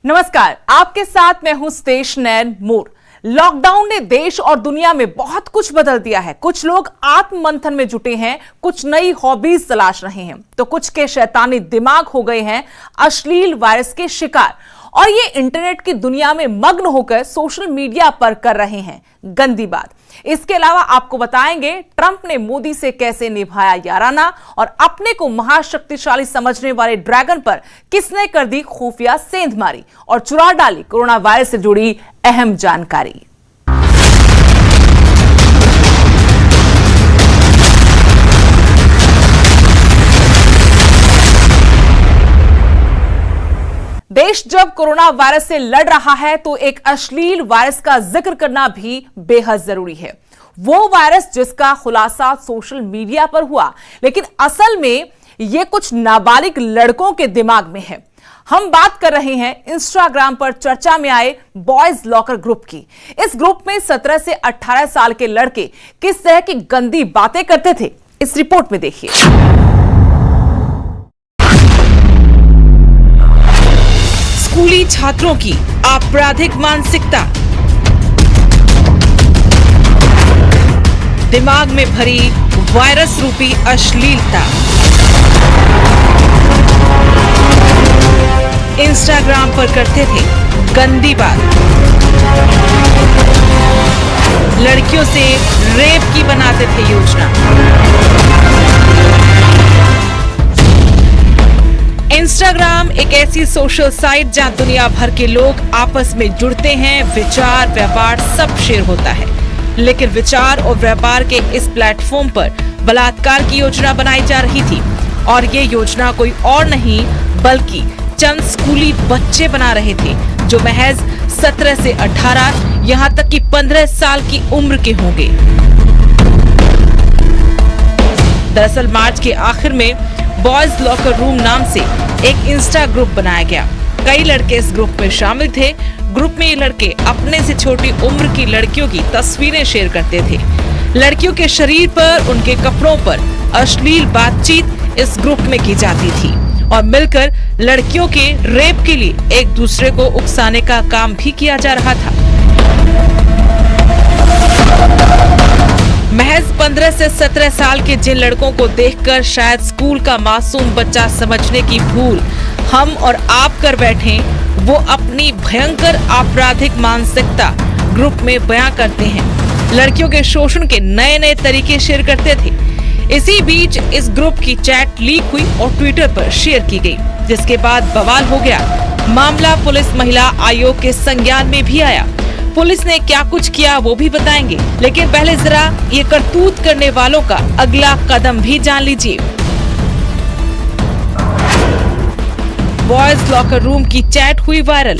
नमस्कार, आपके साथ मैं हूं स्टेश नैन मोर। लॉकडाउन ने देश और दुनिया में बहुत कुछ बदल दिया है। कुछ लोग आत्ममंथन में जुटे हैं, कुछ नई हॉबीज तलाश रहे हैं, तो कुछ के शैतानी दिमाग हो गए हैं अश्लील वायरस के शिकार और ये इंटरनेट की दुनिया में मग्न होकर सोशल मीडिया पर कर रहे हैं गंदी बात। इसके अलावा आपको बताएंगे ट्रंप ने मोदी से कैसे निभाया याराना और अपने को महाशक्तिशाली समझने वाले ड्रैगन पर किसने कर दी खुफिया सेंध मारी और चुरा डाली कोरोना वायरस से जुड़ी अहम जानकारी। देश जब कोरोना वायरस से लड़ रहा है तो एक अश्लील वायरस का जिक्र करना भी बेहद जरूरी है। वो वायरस जिसका खुलासा सोशल मीडिया पर हुआ, लेकिन असल में ये कुछ नाबालिग लड़कों के दिमाग में है। हम बात कर रहे हैं इंस्टाग्राम पर चर्चा में आए बॉयज लॉकर ग्रुप की। इस ग्रुप में 17 से 18 साल के लड़के किस तरह की गंदी बातें करते थे, इस रिपोर्ट में देखिए। स्कूली छात्रों की आपराधिक मानसिकता, दिमाग में भरी वायरस रूपी अश्लीलता। इंस्टाग्राम पर करते थे गंदी बात, लड़कियों से रेप की बनाते थे योजना। इंस्टाग्राम एक ऐसी सोशल साइट जहां दुनिया भर के लोग आपस में जुड़ते हैं, विचार व्यापार सब शेयर होता है। लेकिन विचार और व्यापार के इस प्लेटफॉर्म पर बलात्कार की योजना बनाई जा रही थी और ये योजना कोई और नहीं बल्कि चंद स्कूली बच्चे बना रहे थे जो महज 17 से 18 यहाँ तक कि 15 साल की उम्र के होंगे। दरअसल मार्च के आखिर में बॉयज लॉकर रूम नाम से एक इंस्टा ग्रुप बनाया गया। कई लड़के इस ग्रुप में शामिल थे। ग्रुप में ये लड़के अपने से छोटी उम्र की लड़कियों की तस्वीरें शेयर करते थे। लड़कियों के शरीर पर, उनके कपड़ों पर अश्लील बातचीत इस ग्रुप में की जाती थी और मिलकर लड़कियों के रेप के लिए एक दूसरे को उकसाने का काम भी किया जा रहा था। महज 15 से 17 साल के जिन लड़कों को देखकर शायद स्कूल का मासूम बच्चा समझने की भूल हम और आप कर बैठे, वो अपनी भयंकर आपराधिक मानसिकता ग्रुप में बयां करते हैं। लड़कियों के शोषण के नए नए तरीके शेयर करते थे। इसी बीच इस ग्रुप की चैट लीक हुई और ट्विटर पर शेयर की गई, जिसके बाद बवाल हो गया। मामला पुलिस महिला आयोग के संज्ञान में भी आया। पुलिस ने क्या कुछ किया वो भी बताएंगे, लेकिन पहले जरा ये करतूत करने वालों का अगला कदम भी जान लीजिए। बॉयज लॉकर रूम की चैट हुई वायरल।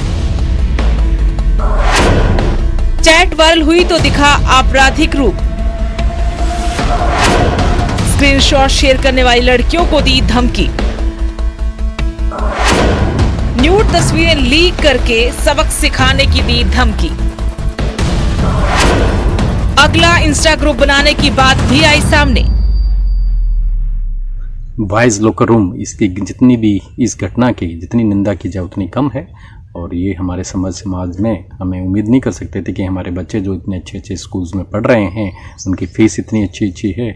चैट वायरल हुई तो दिखा आपराधिक रूप। स्क्रीनशॉट शेयर करने वाली लड़कियों को दी धमकी। न्यूड तस्वीरें लीक करके सबक सिखाने की दी धमकी। अगला इंस्टा ग्रुप बनाने की बात भी आई सामने। बॉयज लॉकर रूम, इसकी जितनी भी इस घटना की जितनी निंदा की जाए उतनी कम है और ये हमारे समाज में हमें उम्मीद नहीं कर सकते थे कि हमारे बच्चे जो इतने अच्छे अच्छे स्कूल्स में पढ़ रहे हैं, उनकी फीस इतनी अच्छी है,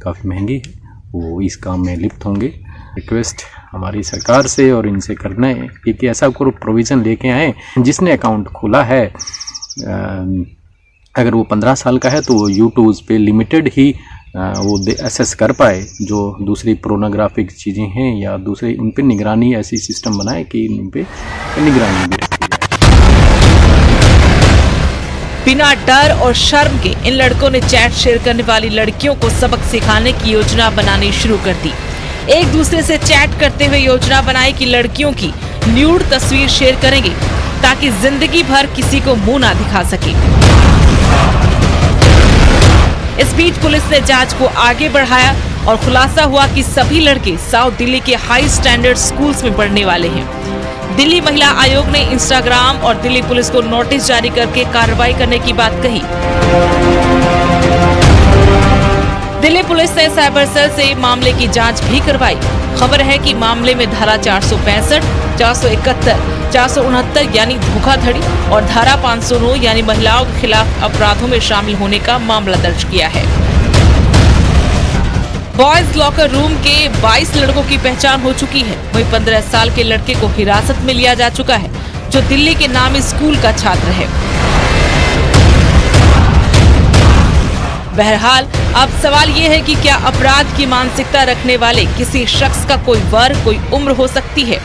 काफ़ी महंगी है, वो इस काम में लिप्त होंगे। रिक्वेस्ट हमारी सरकार से और इनसे करना है कि ऐसा कोई प्रोविज़न लेके आए। जिसने अकाउंट खोला है अगर वो 15 साल का है तो वो यूट्यूब पे लिमिटेड ही वो एसेस कर पाए। जो दूसरी पोर्नोग्राफिक चीज़ें हैं या दूसरे उन पर निगरानी ऐसी सिस्टम बनाए कि उन पे निगरानी भी रखी जाए। बिना डर और शर्म के इन लड़कों ने चैट शेयर करने वाली लड़कियों को सबक सिखाने की योजना बनानी शुरू कर दी। एक दूसरे से चैट करते हुए योजना बनाई कि लड़कियों की न्यूड तस्वीर शेयर करेंगे ताकि जिंदगी भर किसी को मुंह ना दिखा सके। इस बीच पुलिस ने जांच को आगे बढ़ाया और खुलासा हुआ कि सभी लड़के साउथ दिल्ली के हाई स्टैंडर्ड स्कूल्स में पढ़ने वाले हैं। दिल्ली महिला आयोग ने इंस्टाग्राम और दिल्ली पुलिस को नोटिस जारी करके कार्रवाई करने की बात कही। दिल्ली पुलिस ने साइबर सेल से मामले की जांच भी करवाई। खबर है कि मामले में धारा 465, 471, 469 यानी धोखाधड़ी और धारा 509 यानी महिलाओं के खिलाफ अपराधों में शामिल होने का मामला दर्ज किया है। बॉयज लॉकर रूम के 22 लड़कों की पहचान हो चुकी है। वहीं 15 साल के लड़के को हिरासत में लिया जा चुका है, जो दिल्ली के नामी स्कूल का छात्र है। बहरहाल अब सवाल ये है कि क्या अपराध की मानसिकता रखने वाले किसी शख्स का कोई वर्ग, कोई उम्र हो सकती है।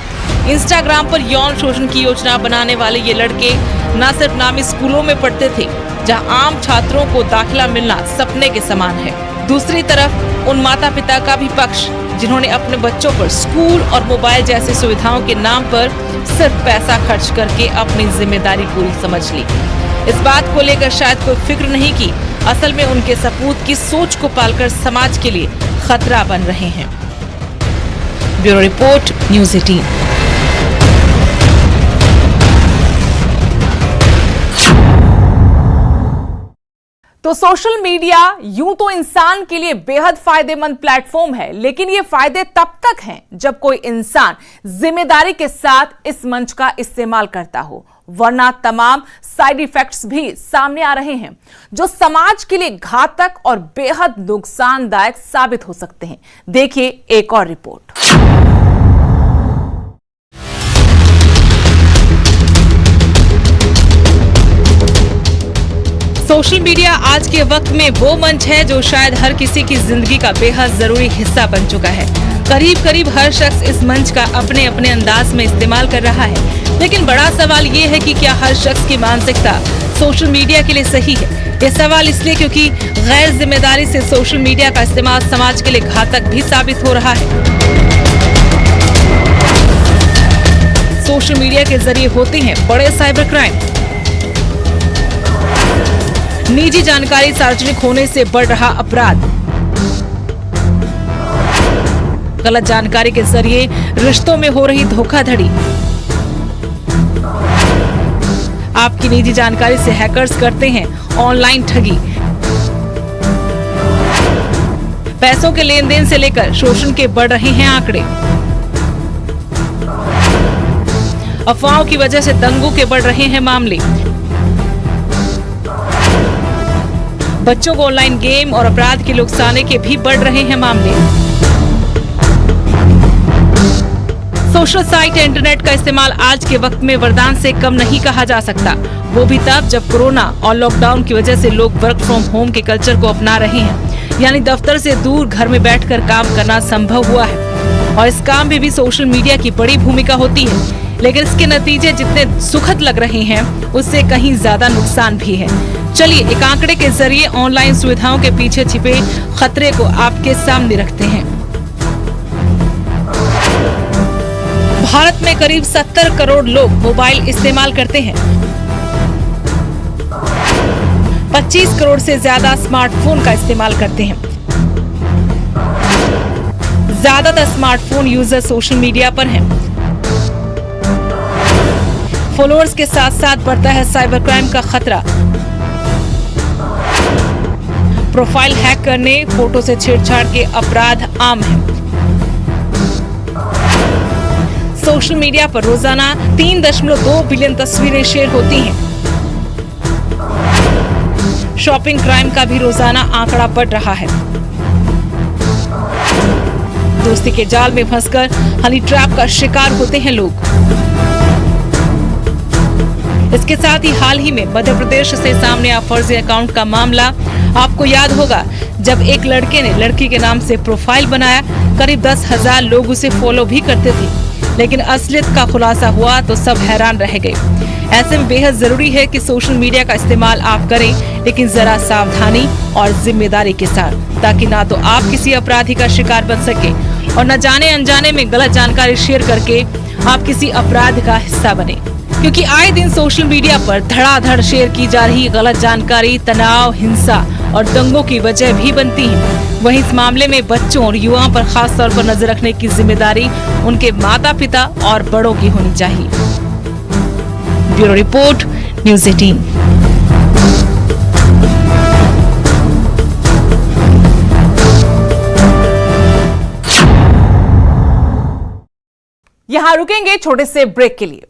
इंस्टाग्राम पर यौन शोषण की योजना बनाने वाले ये लड़के न सिर्फ नामी स्कूलों में पढ़ते थे, जहां आम छात्रों को दाखिला मिलना सपने के समान है। दूसरी तरफ उन माता पिता का भी पक्ष, जिन्होंने अपने बच्चों पर स्कूल और मोबाइल जैसी सुविधाओं के नाम पर सिर्फ पैसा खर्च करके अपनी जिम्मेदारी पूरी समझ ली। इस बात को लेकर शायद कोई फिक्र नहीं की असल में उनके सपूत की सोच को पालकर समाज के लिए खतरा बन रहे हैं। Bureau report, news 18। तो सोशल मीडिया यूं तो इंसान के लिए बेहद फायदेमंद प्लेटफॉर्म है, लेकिन ये फायदे तब तक हैं जब कोई इंसान जिम्मेदारी के साथ इस मंच का इस्तेमाल करता हो, वरना तमाम साइड इफेक्ट्स भी सामने आ रहे हैं जो समाज के लिए घातक और बेहद नुकसानदायक साबित हो सकते हैं। देखिए एक और रिपोर्ट। सोशल मीडिया आज के वक्त में वो मंच है जो शायद हर किसी की जिंदगी का बेहद जरूरी हिस्सा बन चुका है। करीब करीब हर शख्स इस मंच का अपने अपने अंदाज में इस्तेमाल कर रहा है, लेकिन बड़ा सवाल ये है कि क्या हर शख्स की मानसिकता सोशल मीडिया के लिए सही है। ये सवाल इसलिए क्योंकि गैर जिम्मेदारी से सोशल मीडिया का इस्तेमाल समाज के लिए घातक भी साबित हो रहा है। सोशल मीडिया के जरिए होते हैं बड़े साइबर क्राइम। निजी जानकारी सार्वजनिक होने से बढ़ रहा अपराध। गलत जानकारी के जरिए रिश्तों में हो रही धोखाधड़ी। आपकी निजी जानकारी से हैकर्स करते हैं ऑनलाइन ठगी। पैसों के लेन देन से लेकर शोषण के बढ़ रहे हैं आंकड़े। अफवाहों की वजह से दंगों के बढ़ रहे हैं मामले। बच्चों को ऑनलाइन गेम और अपराध के उकसाने के भी बढ़ रहे हैं मामले। सोशल साइट या इंटरनेट का इस्तेमाल आज के वक्त में वरदान से कम नहीं कहा जा सकता, वो भी तब जब कोरोना और लॉकडाउन की वजह से लोग वर्क फ्रॉम होम के कल्चर को अपना रहे हैं, यानी दफ्तर से दूर घर में बैठकर काम करना संभव हुआ है। और इस काम में भी सोशल मीडिया की बड़ी भूमिका होती है, लेकिन इसके नतीजे जितने सुखद लग रहे हैं उससे कहीं ज्यादा नुकसान भी है। चलिए एक आंकड़े के जरिए ऑनलाइन सुविधाओं के पीछे छिपे खतरे को आपके सामने रखते हैं। भारत में करीब 70 करोड़ लोग मोबाइल इस्तेमाल करते हैं। 25 करोड़ से ज्यादा स्मार्टफोन का इस्तेमाल करते हैं। ज्यादातर स्मार्टफोन यूजर सोशल मीडिया पर हैं। फॉलोअर्स के साथ साथ बढ़ता है साइबर क्राइम का खतरा। प्रोफाइल हैक करने, फोटो से छेड़छाड़ के अपराध आम हैं। सोशल मीडिया पर रोजाना 3.2 बिलियन तस्वीरें शेयर होती हैं। शॉपिंग क्राइम का भी रोजाना आंकड़ा बढ़ रहा है। दोस्ती के जाल में फंसकर हनी ट्रैप का शिकार होते हैं लोग। इसके साथ ही हाल ही में मध्य प्रदेश से सामने आया फर्जी अकाउंट का मामला आपको याद होगा, जब एक लड़के ने लड़की के नाम से प्रोफाइल बनाया। करीब 10,000 लोग उसे फॉलो भी करते थे, लेकिन असलियत का खुलासा हुआ तो सब हैरान रह गए। ऐसे में बेहद जरूरी है कि सोशल मीडिया का इस्तेमाल आप करें, लेकिन जरा सावधानी और जिम्मेदारी के साथ, ताकि ना तो आप किसी अपराधी का शिकार बन सके और न जाने अनजाने में गलत जानकारी शेयर करके आप किसी अपराध का हिस्सा बने। क्योंकि आए दिन सोशल मीडिया पर धड़ाधड़ शेयर की जा रही गलत जानकारी तनाव, हिंसा और दंगों की वजह भी बनती है। वहीं इस मामले में बच्चों और युवाओं पर खास तौर पर नजर रखने की जिम्मेदारी उनके माता पिता और बड़ों की होनी चाहिए। Bureau report, news 18। यहां रुकेंगे छोटे से ब्रेक के लिए।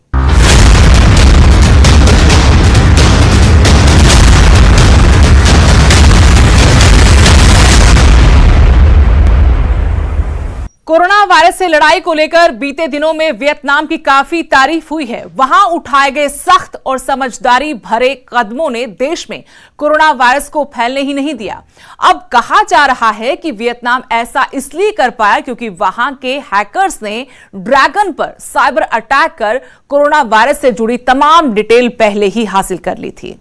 कोरोना वायरस से लड़ाई को लेकर बीते दिनों में वियतनाम की काफी तारीफ हुई है। वहां उठाए गए सख्त और समझदारी भरे कदमों ने देश में कोरोना वायरस को फैलने ही नहीं दिया। अब कहा जा रहा है कि वियतनाम ऐसा इसलिए कर पाया क्योंकि वहां के हैकर्स ने ड्रैगन पर साइबर अटैक कर कोरोना वायरस से जुड़ी तमाम डिटेल पहले ही हासिल कर ली थी।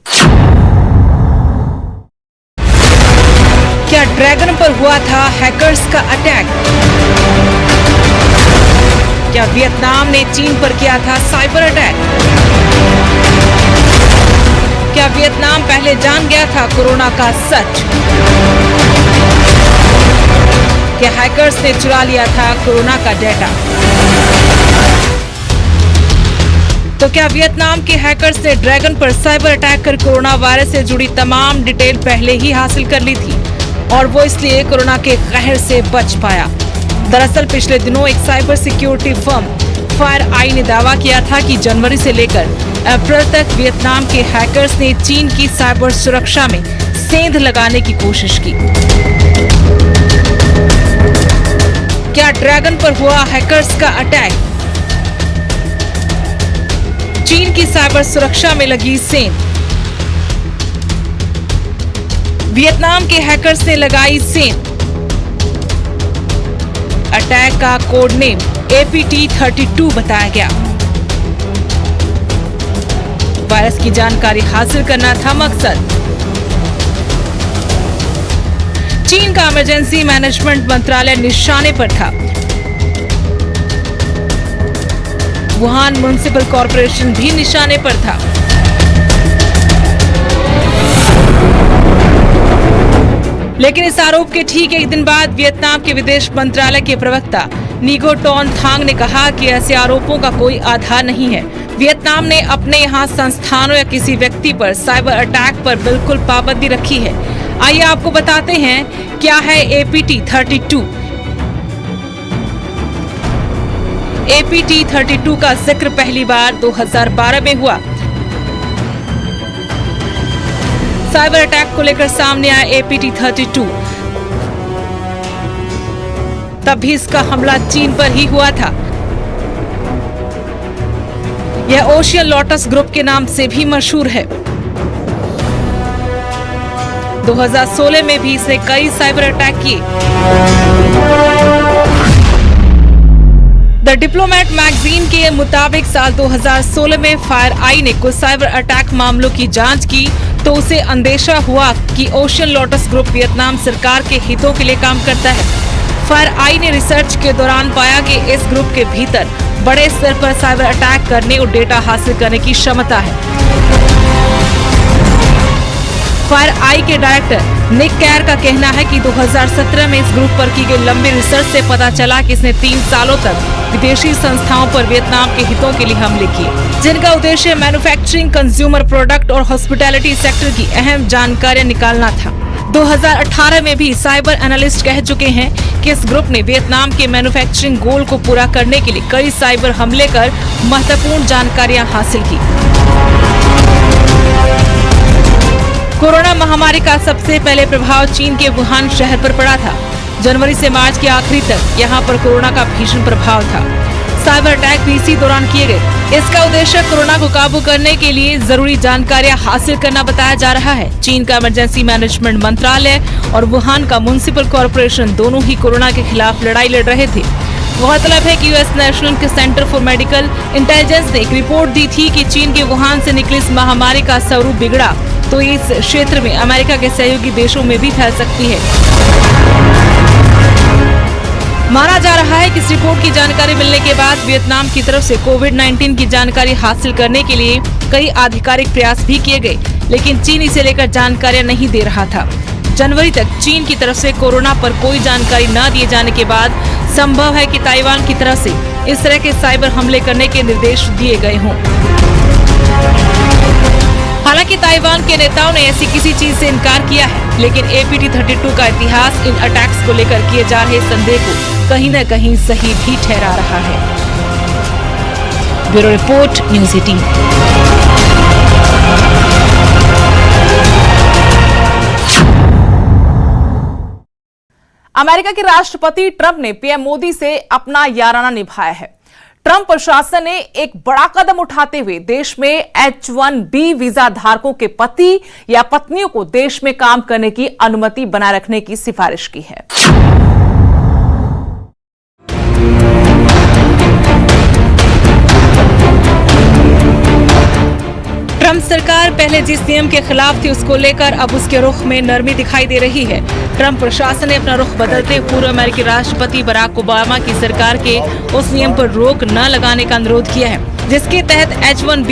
क्या ड्रैगन पर हुआ था हैकर्स का अटैक? क्या वियतनाम ने चीन पर किया था साइबर अटैक? क्या वियतनाम पहले जान गया था कोरोना का सच? क्या हैकर्स ने चुरा लिया था कोरोना का डेटा? तो क्या वियतनाम के हैकर्स ने ड्रैगन पर साइबर अटैक कर कोरोना वायरस से जुड़ी तमाम डिटेल पहले ही हासिल कर ली थी और वो इसलिए कोरोना के कहर से बच पाया? दरअसल पिछले दिनों एक साइबर सिक्योरिटी फर्म FireEye ने दावा किया था कि जनवरी से लेकर अप्रैल तक वियतनाम के हैकर्स ने चीन की साइबर सुरक्षा में सेंध लगाने की कोशिश की। क्या ड्रैगन पर हुआ हैकर्स का अटैक? चीन की साइबर सुरक्षा में लगी सेंध। वियतनाम के हैकर्स ने लगाई सेंध। अटैक का कोड नेम APT32 बताया गया। वायरस की जानकारी हासिल करना था मकसद। चीन का इमरजेंसी मैनेजमेंट मंत्रालय निशाने पर था। वुहान म्युनिसिपल कॉर्पोरेशन भी निशाने पर था। लेकिन इस आरोप के ठीक एक दिन बाद वियतनाम के विदेश मंत्रालय के प्रवक्ता नीगो टॉन थांग ने कहा कि ऐसे आरोपों का कोई आधार नहीं है। वियतनाम ने अपने यहाँ संस्थानों या किसी व्यक्ति पर साइबर अटैक पर बिल्कुल पाबंदी रखी है। आइए आपको बताते हैं क्या है APT32। APT32 का जिक्र पहली बार 2012 में हुआ। साइबर अटैक को लेकर सामने आया APT32। तब भी इसका हमला चीन पर ही हुआ था। यह ओशियन लोटस ग्रुप के नाम से भी मशहूर है। 2016 में भी इसने कई साइबर अटैक किए। द डिप्लोमेट मैगजीन के मुताबिक साल 2016 में FireEye ने कुछ साइबर अटैक मामलों की जांच की तो उसे अंदेशा हुआ कि ओशियन लोटस ग्रुप वियतनाम सरकार के हितों के लिए काम करता है। FireEye ने रिसर्च के दौरान पाया कि इस ग्रुप के भीतर बड़े स्तर पर साइबर अटैक करने और डेटा हासिल करने की क्षमता है। FireEye के डायरेक्टर निक कैर का कहना है कि 2017 में इस ग्रुप पर की गई लंबी रिसर्च से पता चला कि इसने 3 सालों तक विदेशी संस्थाओं पर वियतनाम के हितों के लिए हमले किए, जिनका उद्देश्य मैन्युफैक्चरिंग, कंज्यूमर प्रोडक्ट और हॉस्पिटैलिटी सेक्टर की अहम जानकारियां निकालना था। 2018 में भी साइबर एनालिस्ट कह चुके हैं कि इस ग्रुप ने वियतनाम के मैन्युफैक्चरिंग गोल को पूरा करने के लिए कई साइबर हमले कर महत्वपूर्ण जानकारियां हासिल की। कोरोना महामारी का सबसे पहले प्रभाव चीन के वुहान शहर पर पड़ा था। जनवरी से मार्च के आखिरी तक यहां पर कोरोना का भीषण प्रभाव था। साइबर अटैक भी इसी दौरान किए गए। इसका उद्देश्य कोरोना को काबू करने के लिए जरूरी जानकारियां हासिल करना बताया जा रहा है। चीन का इमरजेंसी मैनेजमेंट मंत्रालय और वुहान का म्युनिसिपल कॉर्पोरेशन दोनों ही कोरोना के खिलाफ लड़ाई लड़ रहे थे। गौरतलब है कि US national centre for medical intelligence ने एक रिपोर्ट दी थी कि चीन के वुहान से निकली इस महामारी का स्वरूप बिगड़ा तो इस क्षेत्र में अमेरिका के सहयोगी देशों में भी फैल सकती है। माना जा रहा है कि इस रिपोर्ट की जानकारी मिलने के बाद वियतनाम की तरफ से कोविड-19 की जानकारी हासिल करने के लिए कई आधिकारिक प्रयास भी किए गए, लेकिन चीन इसे लेकर जानकारियां नहीं दे रहा था। जनवरी तक चीन की तरफ से कोरोना पर कोई जानकारी न दिए जाने के बाद संभव है कि ताइवान की तरफ से इस तरह के साइबर हमले करने के निर्देश दिए गए हों। हालांकि ताइवान के नेताओं ने ऐसी किसी चीज से इनकार किया है, लेकिन APT32 का इतिहास इन अटैक्स को लेकर किए जा रहे संदेह को कहीं न कहीं सही भी ठहरा रहा है। Bureau report, news 18। अमेरिका के राष्ट्रपति ट्रंप ने पीएम मोदी से अपना याराना निभाया है। ट्रंप प्रशासन ने एक बड़ा कदम उठाते हुए देश में H1B वीजा धारकों के पति या पत्नियों को देश में काम करने की अनुमति बनाए रखने की सिफारिश की है। ट्रंप सरकार पहले जिस नियम के खिलाफ थी उसको लेकर अब उसके रुख में नरमी दिखाई दे रही है। ट्रंप प्रशासन ने अपना रुख बदलते पूर्व अमेरिकी राष्ट्रपति बराक ओबामा की सरकार के उस नियम पर रोक न लगाने का अनुरोध किया है जिसके तहत H1B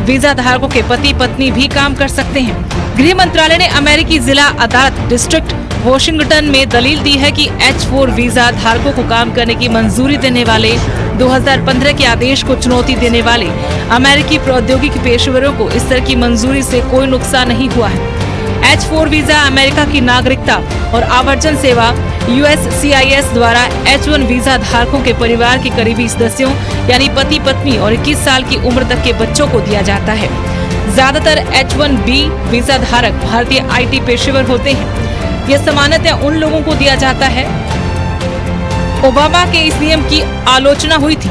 वीजा धारकों के पति पत्नी भी काम कर सकते हैं। गृह मंत्रालय ने अमेरिकी जिला अदालत डिस्ट्रिक्ट वॉशिंगटन में दलील दी है कि H4 वीजा धारकों को काम करने की मंजूरी देने वाले 2015 के आदेश को चुनौती देने वाले अमेरिकी प्रौद्योगिकी पेशेवरों को इस तरह की मंजूरी से कोई नुकसान नहीं हुआ है। H4 वीजा अमेरिका की नागरिकता और आवर्जन सेवा USCIS द्वारा H1 वीजा धारकों के परिवार के करीबी सदस्यों यानी पति पत्नी और 21 साल की उम्र तक के बच्चों को दिया जाता है। ज्यादातर H1B वीजा धारक भारतीय IT पेशेवर होते हैं। यह सामान्यतः उन लोगों को दिया जाता है। ओबामा के इस नियम की आलोचना हुई थी।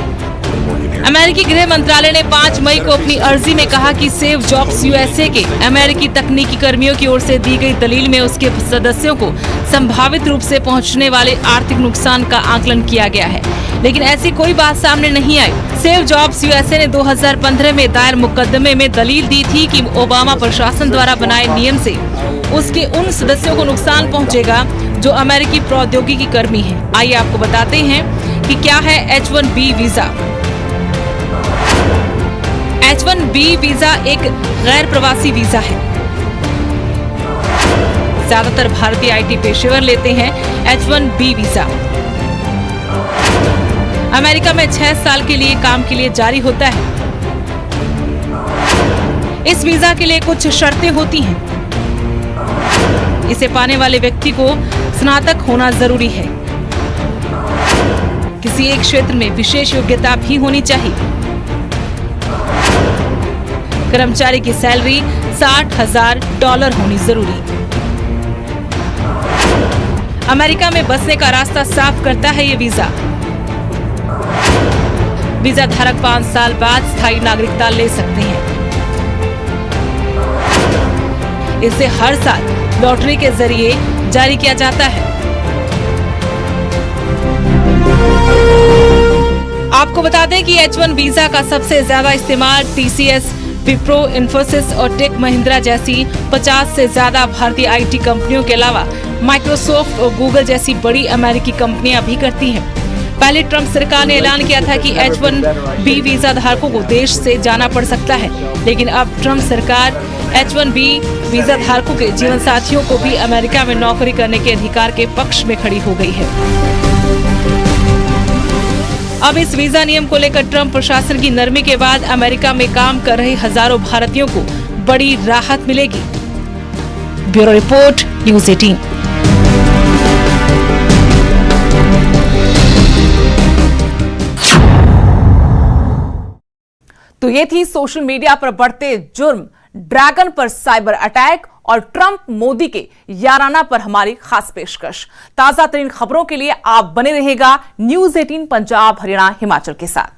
अमेरिकी गृह मंत्रालय ने 5 मई को अपनी अर्जी में कहा कि सेव जॉब्स USA के अमेरिकी तकनीकी कर्मियों की ओर से दी गई दलील में उसके सदस्यों को संभावित रूप से पहुंचने वाले आर्थिक नुकसान का आकलन किया गया है, लेकिन ऐसी कोई बात सामने नहीं आई। सेव जॉब्स USA ने 2015 में दायर मुकदमे में दलील दी थी कि ओबामा प्रशासन द्वारा बनाए नियम से उसके उन सदस्यों को नुकसान पहुंचेगा जो अमेरिकी प्रौद्योगिकी कर्मी हैं। आइए आपको बताते हैं कि क्या है H1B वीजा। H1B वीजा एक गैर प्रवासी वीजा है। ज्यादातर भारतीय IT पेशेवर लेते हैं H1B वीजा। अमेरिका में 6 साल के लिए काम के लिए जारी होता है। इस वीजा के लिए कुछ शर्तें होती हैं। इसे पाने वाले व्यक्ति को स्नातक होना जरूरी है। किसी एक क्षेत्र में विशेष योग्यता भी होनी चाहिए। कर्मचारी की सैलरी $60,000 होनी जरूरी। अमेरिका में बसने का रास्ता साफ करता है ये वीजा। वीजा धारक 5 साल बाद स्थायी नागरिकता ले सकते हैं। इसे हर साल लॉटरी के जरिए जारी किया जाता है। आपको बता दें कि H1 वीजा का सबसे ज्यादा इस्तेमाल TCS, विप्रो, इन्फोसिस और टेक महिंद्रा जैसी 50 से ज्यादा भारतीय IT कंपनियों के अलावा माइक्रोसॉफ्ट और गूगल जैसी बड़ी अमेरिकी कंपनियां भी करती हैं। पहले ट्रंप सरकार ने ऐलान किया था कि H1B वीजा धारकों को देश से जाना पड़ सकता है, लेकिन अब ट्रंप सरकार H1B वीजा धारकों के जीवन साथियों को भी अमेरिका में नौकरी करने के अधिकार के पक्ष में खड़ी हो गई है। अब इस वीजा नियम को लेकर ट्रंप प्रशासन की नरमी के बाद अमेरिका में काम कर रहे हजारों भारतीयों को बड़ी राहत मिलेगी। Bureau report, news 18। तो ये थी सोशल मीडिया पर बढ़ते जुर्म, ड्रैगन पर साइबर अटैक और ट्रंप मोदी के याराना पर हमारी खास पेशकश। ताजा तरीन खबरों के लिए आप बने रहेगा न्यूज़ 18 पंजाब, हरियाणा, हिमाचल के साथ।